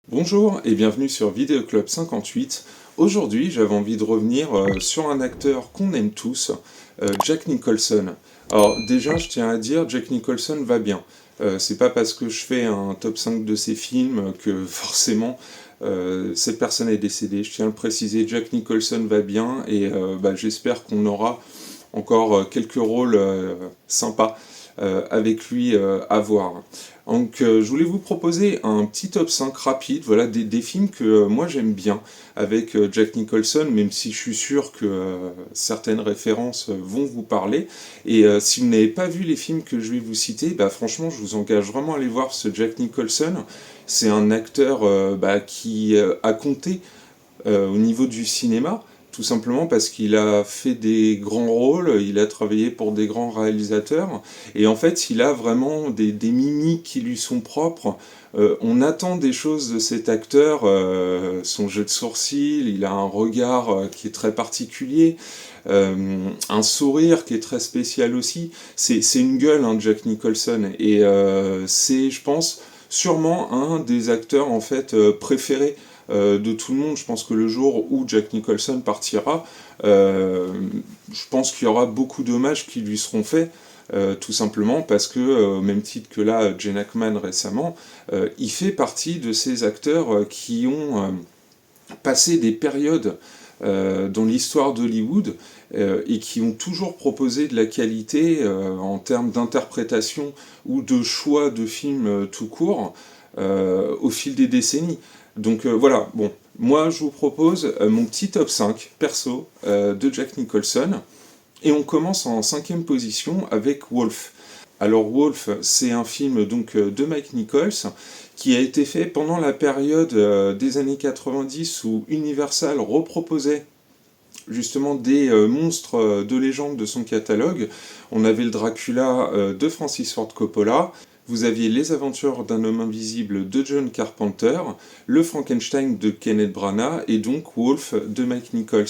Bonjour et bienvenue sur Vidéo Club 58. Aujourd'hui, j'avais envie de revenir sur un acteur qu'on aime tous, Jack Nicholson. Alors déjà, je tiens à dire, Jack Nicholson va bien. C'est pas parce que je fais un top 5 de ses films que forcément cette personne est décédée. Je tiens à le préciser, Jack Nicholson va bien et j'espère qu'on aura encore quelques rôles sympas avec lui à voir. Donc je voulais vous proposer un petit top 5 rapide, voilà, des films que moi j'aime bien avec Jack Nicholson, même si je suis sûr que certaines références vont vous parler. Et si vous n'avez pas vu les films que je vais vous citer, bah, franchement je vous engage vraiment à aller voir ce Jack Nicholson. C'est un acteur qui a compté au niveau du cinéma, tout simplement parce qu'il a fait des grands rôles, il a travaillé pour des grands réalisateurs, et en fait il a vraiment des mimiques qui lui sont propres. On attend des choses de cet acteur, son jeu de sourcils, il a un regard qui est très particulier, un sourire qui est très spécial aussi. C'est une gueule, hein, Jack Nicholson, et c'est, je pense, sûrement un des acteurs en fait préférés de tout le monde. Je pense que le jour où Jack Nicholson partira, je pense qu'il y aura beaucoup d'hommages qui lui seront faits. Tout simplement parce que, au même titre que là, Gene Hackman récemment, il fait partie de ces acteurs qui ont passé des périodes dans l'histoire d'Hollywood et qui ont toujours proposé de la qualité en termes d'interprétation ou de choix de films tout court au fil des décennies. Donc voilà, bon, moi je vous propose mon petit top 5 perso de Jack Nicholson, et on commence en cinquième position avec Wolf. Alors Wolf, c'est un film donc de Mike Nichols qui a été fait pendant la période des années 90 où Universal reproposait justement des monstres de légende de son catalogue. On avait le Dracula de Francis Ford Coppola, vous aviez Les Aventures d'un homme invisible de John Carpenter, le Frankenstein de Kenneth Branagh et donc Wolf de Mike Nichols.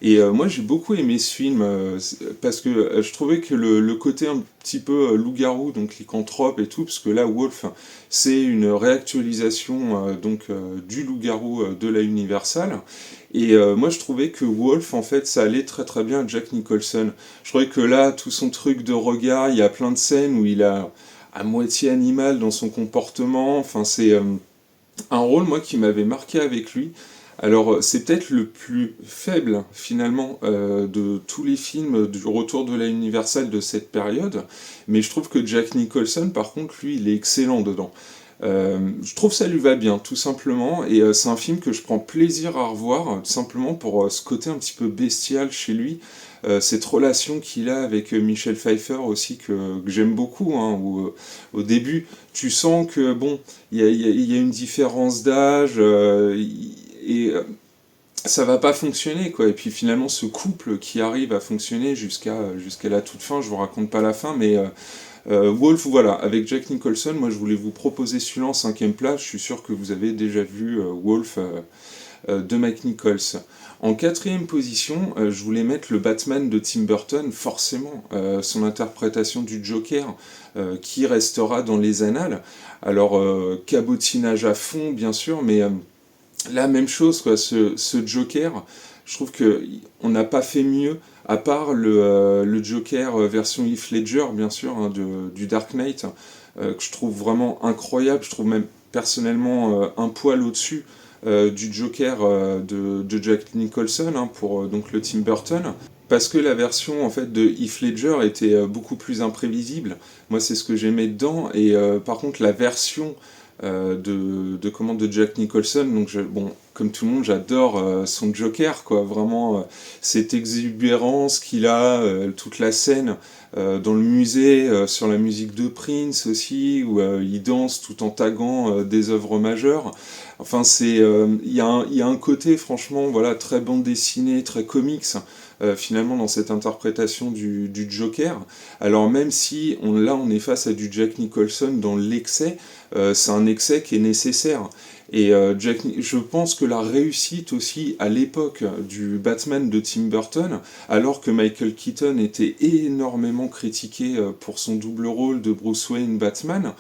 Et moi j'ai beaucoup aimé ce film parce que je trouvais que le côté un petit peu loup-garou, donc lycanthrope et tout, parce que là Wolf c'est une réactualisation du loup-garou de la Universal. Et moi je trouvais que Wolf en fait ça allait très très bien à Jack Nicholson. Je trouvais que là tout son truc de regard, il y a plein de scènes où il a à moitié animal dans son comportement. Enfin, c'est un rôle, moi, qui m'avait marqué avec lui. Alors, c'est peut-être le plus faible, finalement, de tous les films du retour de la Universal de cette période. Mais je trouve que Jack Nicholson, par contre, lui, il est excellent dedans. Je trouve que ça lui va bien, tout simplement, et c'est un film que je prends plaisir à revoir, tout simplement pour ce côté un petit peu bestial chez lui, cette relation qu'il a avec Michelle Pfeiffer aussi que j'aime beaucoup, hein, où au début tu sens que bon, il y a une différence d'âge et ça va pas fonctionner quoi. Et puis finalement ce couple qui arrive à fonctionner jusqu'à la toute fin, je vous raconte pas la fin, mais Wolf, voilà, avec Jack Nicholson, moi je voulais vous proposer celui-là en cinquième place. Je suis sûr que vous avez déjà vu Wolf de Mike Nichols. En quatrième position, je voulais mettre le Batman de Tim Burton, forcément, son interprétation du Joker, qui restera dans les annales. Alors, cabotinage à fond, bien sûr, mais la même chose, quoi, ce Joker, je trouve que on n'a pas fait mieux, à part le Joker version Heath Ledger, bien sûr, hein, du Dark Knight, que je trouve vraiment incroyable. Je trouve même personnellement un poil au-dessus du Joker de Jack Nicholson, hein, pour donc le Tim Burton, parce que la version en fait de Heath Ledger était beaucoup plus imprévisible. Moi, c'est ce que j'aimais dedans, et par contre, la version de Jack Nicholson, donc bon, comme tout le monde, j'adore son Joker, quoi, vraiment cette exubérance qu'il a, toute la scène dans le musée, sur la musique de Prince aussi, où il danse tout en taguant des œuvres majeures. Enfin, il y a un côté, franchement, voilà, très bande dessinée, très comics, finalement, dans cette interprétation du Joker. Alors, même si là, on est face à du Jack Nicholson dans l'excès, c'est un excès qui est nécessaire. Et je pense que la réussite aussi à l'époque du Batman de Tim Burton, alors que Michael Keaton était énormément critiqué pour son double rôle de Bruce Wayne Batman,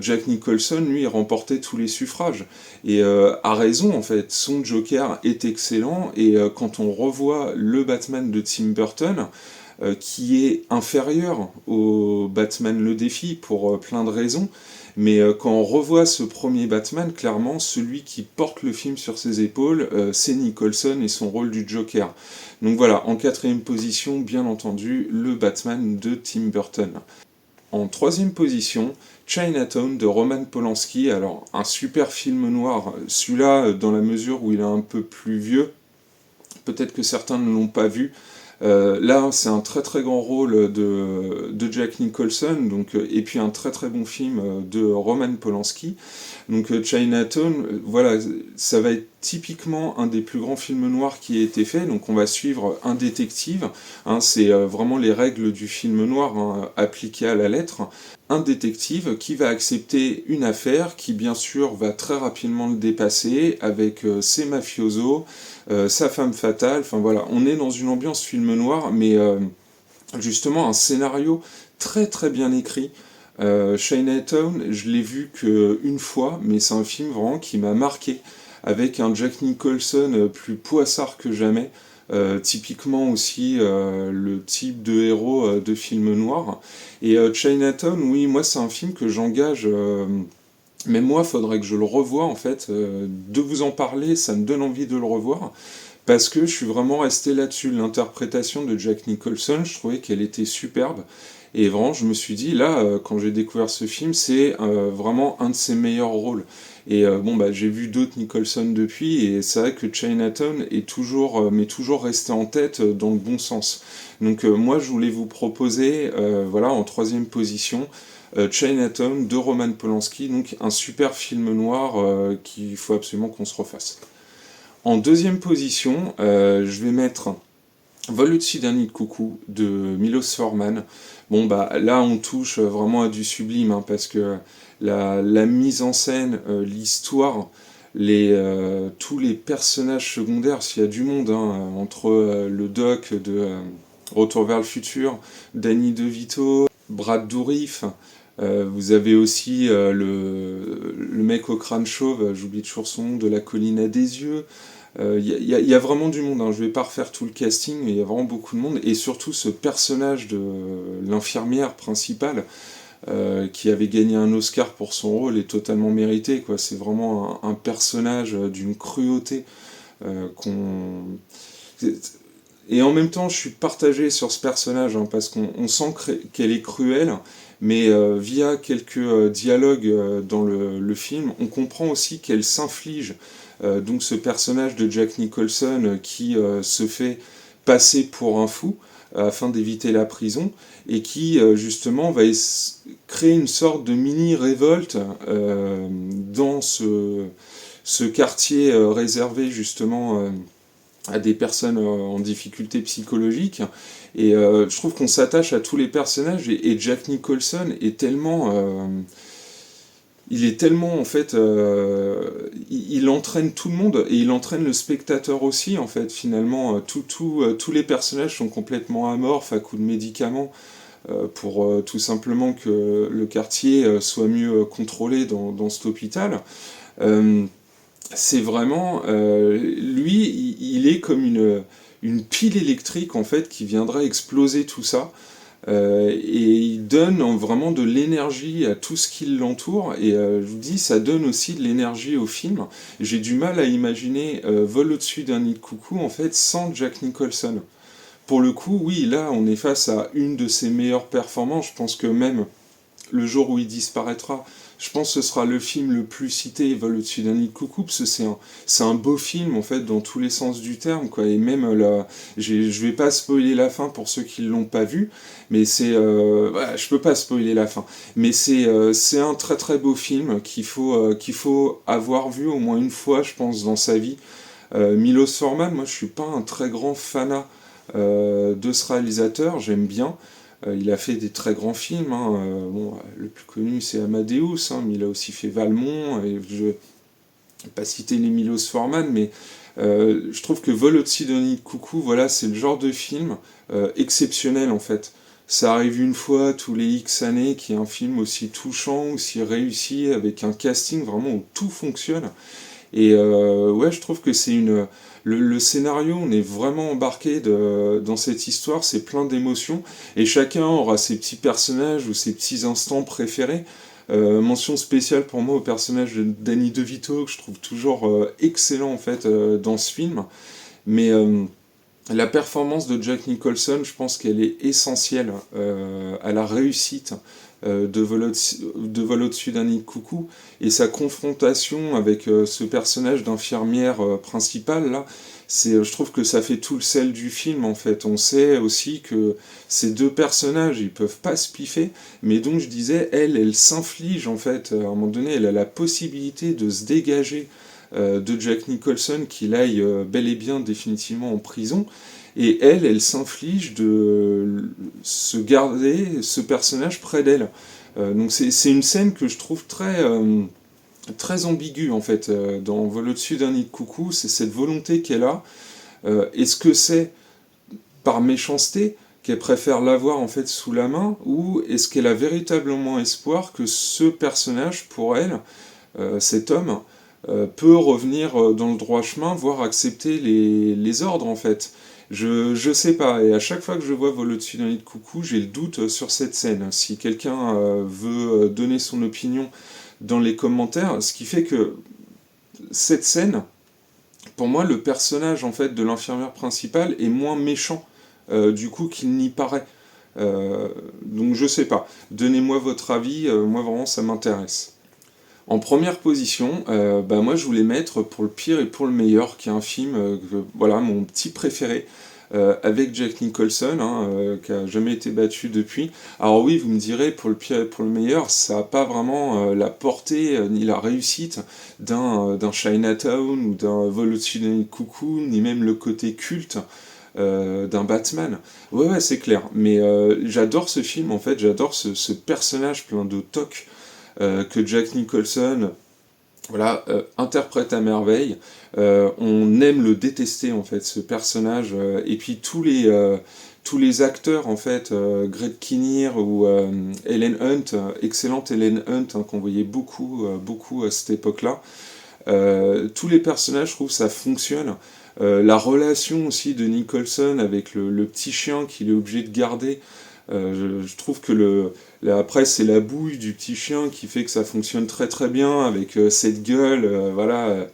Jack Nicholson, lui, remportait tous les suffrages. Et a raison, en fait, son Joker est excellent, et quand on revoit le Batman de Tim Burton, qui est inférieur au Batman le défi pour plein de raisons, mais quand on revoit ce premier Batman, clairement, celui qui porte le film sur ses épaules, c'est Nicholson et son rôle du Joker. Donc voilà, en quatrième position, bien entendu, le Batman de Tim Burton. En troisième position, Chinatown de Roman Polanski. Alors, un super film noir, celui-là, dans la mesure où il est un peu plus vieux, peut-être que certains ne l'ont pas vu. Là, c'est un très très grand rôle de Jack Nicholson, donc, et puis un très très bon film de Roman Polanski. Donc Chinatown, voilà, ça va être typiquement un des plus grands films noirs qui a été fait. Donc on va suivre un détective, hein, c'est vraiment les règles du film noir, hein, appliquées à la lettre. Un détective qui va accepter une affaire qui bien sûr va très rapidement le dépasser avec ses mafiosos, sa femme fatale, enfin voilà, on est dans une ambiance film noir, mais justement un scénario très très bien écrit. Chinatown, je l'ai vu qu'une fois, mais c'est un film vraiment qui m'a marqué, avec un Jack Nicholson plus poissard que jamais, typiquement aussi le type de héros de film noir. Et Chinatown, oui, moi c'est un film que j'engage, même moi, faudrait que je le revoie en fait. De vous en parler, ça me donne envie de le revoir. Parce que je suis vraiment resté là-dessus. L'interprétation de Jack Nicholson, je trouvais qu'elle était superbe. Et vraiment, je me suis dit, là, quand j'ai découvert ce film, c'est vraiment un de ses meilleurs rôles. Et bon, bah, j'ai vu d'autres Nicholson depuis, et c'est vrai que Chinatown est toujours, m'est toujours resté en tête dans le bon sens. Donc moi, je voulais vous proposer, voilà, en troisième position, Chinatown de Roman Polanski, donc un super film noir qu'il faut absolument qu'on se refasse. En deuxième position, je vais mettre Vol au-dessus d'un nid de coucou de Milos Forman. Bon, bah là, on touche vraiment à du sublime, hein, parce que la mise en scène, l'histoire, tous les personnages secondaires, s'il y a du monde, hein, entre le doc de Retour vers le futur, Danny DeVito, Brad Dourif, vous avez aussi le mec au crâne chauve, j'oublie toujours son nom, de La colline à des yeux. Y a vraiment du monde, hein. Je vais pas refaire tout le casting, mais il y a vraiment beaucoup de monde. Et surtout ce personnage de l'infirmière principale, qui avait gagné un Oscar pour son rôle, est totalement mérité, quoi. C'est vraiment un personnage d'une cruauté qu'on... Et en même temps, je suis partagé sur ce personnage, hein, parce qu'on sent qu'elle est cruelle, mais via quelques dialogues dans le film, on comprend aussi qu'elle s'inflige donc ce personnage de Jack Nicholson qui se fait passer pour un fou afin d'éviter la prison, et qui justement va créer une sorte de mini-révolte dans ce quartier réservé justement à des personnes en difficulté psychologique. Et je trouve qu'on s'attache à tous les personnages, et Jack Nicholson est tellement... il est tellement, en fait, il entraîne tout le monde, et il entraîne le spectateur aussi, en fait, finalement. Tous les personnages sont complètement amorphes à coups de médicaments, pour tout simplement que le quartier soit mieux contrôlé dans cet hôpital. Euh, c'est vraiment... lui, il est comme une pile électrique, en fait, qui viendrait exploser tout ça. Et il donne vraiment de l'énergie à tout ce qui l'entoure, et je vous dis, ça donne aussi de l'énergie au film. J'ai du mal à imaginer Vol au-dessus d'un nid de coucou, en fait, sans Jack Nicholson. Pour le coup, oui, là, on est face à une de ses meilleures performances. Je pense que même le jour où il disparaîtra, je pense que ce sera le film le plus cité, Vol au-dessus d'un nid de coucou, parce que c'est un beau film, en fait, dans tous les sens du terme, quoi. Et même là, je vais pas spoiler la fin pour ceux qui l'ont pas vu, mais c'est... voilà, je peux pas spoiler la fin. Mais c'est un très très beau film qu'il faut avoir vu au moins une fois, je pense, dans sa vie. Milos Forman, moi je suis pas un très grand fanat de ce réalisateur, j'aime bien. Il a fait des très grands films, hein. Bon, le plus connu c'est Amadeus, hein, mais il a aussi fait Valmont. Et pas citer les Milos Forman, mais je trouve que Vol au-dessus d'un nid de coucou, voilà, c'est le genre de film exceptionnel en fait. Ça arrive une fois tous les X années qu'il y ait un film aussi touchant, aussi réussi, avec un casting vraiment où tout fonctionne. Et ouais, je trouve que c'est le scénario, on est vraiment embarqué dans cette histoire, c'est plein d'émotions, et chacun aura ses petits personnages ou ses petits instants préférés. Mention spéciale pour moi au personnage de Danny DeVito, que je trouve toujours excellent en fait dans ce film. Mais la performance de Jack Nicholson, je pense qu'elle est essentielle à la réussite de Vol au-dessus d'un nid de coucou, et sa confrontation avec ce personnage d'infirmière principale là, je trouve que ça fait tout le sel du film en fait. On sait aussi que ces deux personnages ils peuvent pas se piffer, mais donc je disais, elle s'inflige en fait, à un moment donné elle a la possibilité de se dégager de Jack Nicholson, qu'il aille bel et bien définitivement en prison, et elle s'inflige de se garder ce personnage près d'elle. Donc c'est une scène que je trouve très ambiguë en fait dans Vol au-dessus d'un nid de coucou, c'est cette volonté qu'elle a. Est-ce que c'est par méchanceté qu'elle préfère l'avoir en fait sous la main, ou est-ce qu'elle a véritablement espoir que ce personnage, pour elle, cet homme, peut revenir dans le droit chemin, voire accepter les ordres en fait. Je sais pas, et à chaque fois que je vois Vol au-dessus d'un nid de coucou, j'ai le doute sur cette scène. Si quelqu'un veut donner son opinion dans les commentaires, ce qui fait que cette scène, pour moi, le personnage en fait de l'infirmière principale est moins méchant du coup qu'il n'y paraît. Donc je sais pas. Donnez-moi votre avis, moi vraiment ça m'intéresse. En première position, bah moi je voulais mettre Pour le pire et pour le meilleur, qui est un film, voilà, mon petit préféré, avec Jack Nicholson, hein, qui a jamais été battu depuis. Alors oui, vous me direz, Pour le pire et pour le meilleur, ça n'a pas vraiment la portée ni la réussite d'un Chinatown ou d'un Vol au-dessus d'un nid de coucou, ni même le côté culte d'un Batman. Ouais, c'est clair. Mais j'adore ce film, en fait, j'adore ce personnage plein de tocs que Jack Nicholson, voilà, interprète à merveille. On aime le détester en fait, ce personnage, et puis tous les acteurs en fait, Greg Kinnear ou Helen Hunt, excellente Helen Hunt, hein, qu'on voyait beaucoup à cette époque-là. Tous les personnages, je trouve, ça fonctionne. La relation aussi de Nicholson avec le petit chien qu'il est obligé de garder, je trouve que après c'est la bouille du petit chien qui fait que ça fonctionne très très bien avec cette gueule voilà,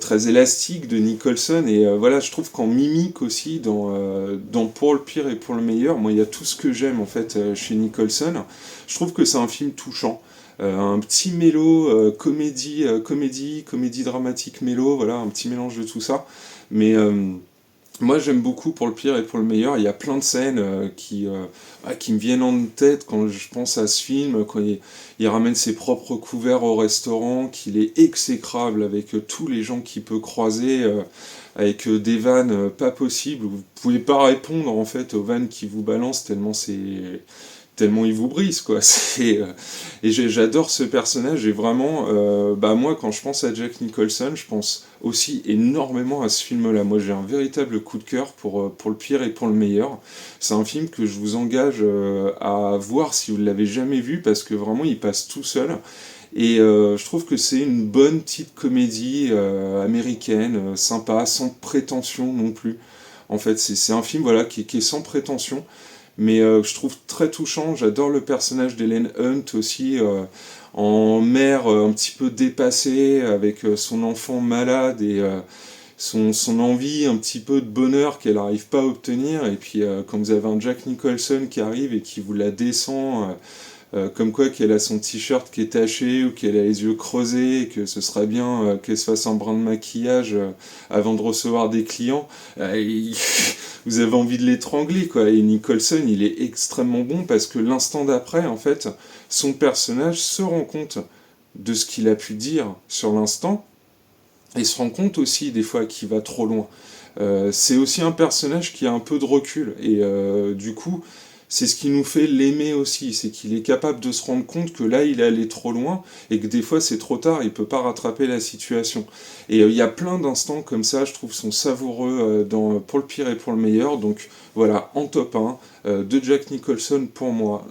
très élastique de Nicholson, et voilà, je trouve qu'en mimique aussi dans Pour le pire et pour le meilleur, moi il y a tout ce que j'aime en fait chez Nicholson. Je trouve que c'est un film touchant. Un petit mélo, comédie dramatique mélo, voilà, un petit mélange de tout ça. Mais moi j'aime beaucoup Pour le pire et pour le meilleur. Il y a plein de scènes qui me viennent en tête quand je pense à ce film, quand il ramène ses propres couverts au restaurant, qu'il est exécrable avec tous les gens qu'il peut croiser, avec des vannes pas possibles. Vous pouvez pas répondre en fait aux vannes qui vous balancent tellement il vous brise quoi. Et j'adore ce personnage, et vraiment bah moi quand je pense à Jack Nicholson, je pense aussi énormément à ce film là. Moi j'ai un véritable coup de cœur pour le pire et pour le meilleur. C'est un film que je vous engage à voir si vous ne l'avez jamais vu, parce que vraiment il passe tout seul. Et je trouve que c'est une bonne petite comédie américaine, sympa, sans prétention non plus. En fait, c'est un film voilà, qui est sans prétention, mais je trouve très touchant. J'adore le personnage d'Helen Hunt aussi, en mère un petit peu dépassée, avec son enfant malade, et son envie un petit peu de bonheur qu'elle n'arrive pas à obtenir. Et puis quand vous avez un Jack Nicholson qui arrive et qui vous la descend, comme quoi qu'elle a son t-shirt qui est taché, ou qu'elle a les yeux creusés, et que ce serait bien qu'elle se fasse un brin de maquillage avant de recevoir des clients, vous avez envie de l'étrangler quoi. Et Nicholson il est extrêmement bon, parce que l'instant d'après en fait, son personnage se rend compte de ce qu'il a pu dire sur l'instant, et se rend compte aussi des fois qu'il va trop loin. C'est aussi un personnage qui a un peu de recul, et du coup c'est ce qui nous fait l'aimer aussi, c'est qu'il est capable de se rendre compte que là il est allé trop loin et que des fois c'est trop tard, il peut pas rattraper la situation. Et il y a plein d'instants comme ça, je trouve, sont savoureux pour le pire et pour le meilleur. Donc voilà, en top 1 de Jack Nicholson pour moi,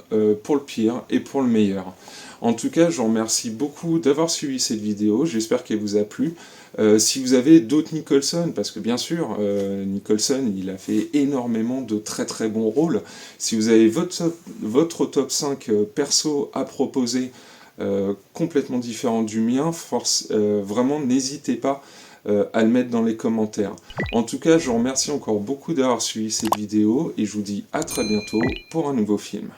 pour le pire et pour le meilleur. En tout cas, je vous remercie beaucoup d'avoir suivi cette vidéo, j'espère qu'elle vous a plu. Si vous avez d'autres Nicholson, parce que bien sûr, Nicholson, il a fait énormément de très très bons rôles. Si vous avez votre top 5 perso à proposer, complètement différent du mien, vraiment n'hésitez pas à le mettre dans les commentaires. En tout cas, je vous remercie encore beaucoup d'avoir suivi cette vidéo et je vous dis à très bientôt pour un nouveau film.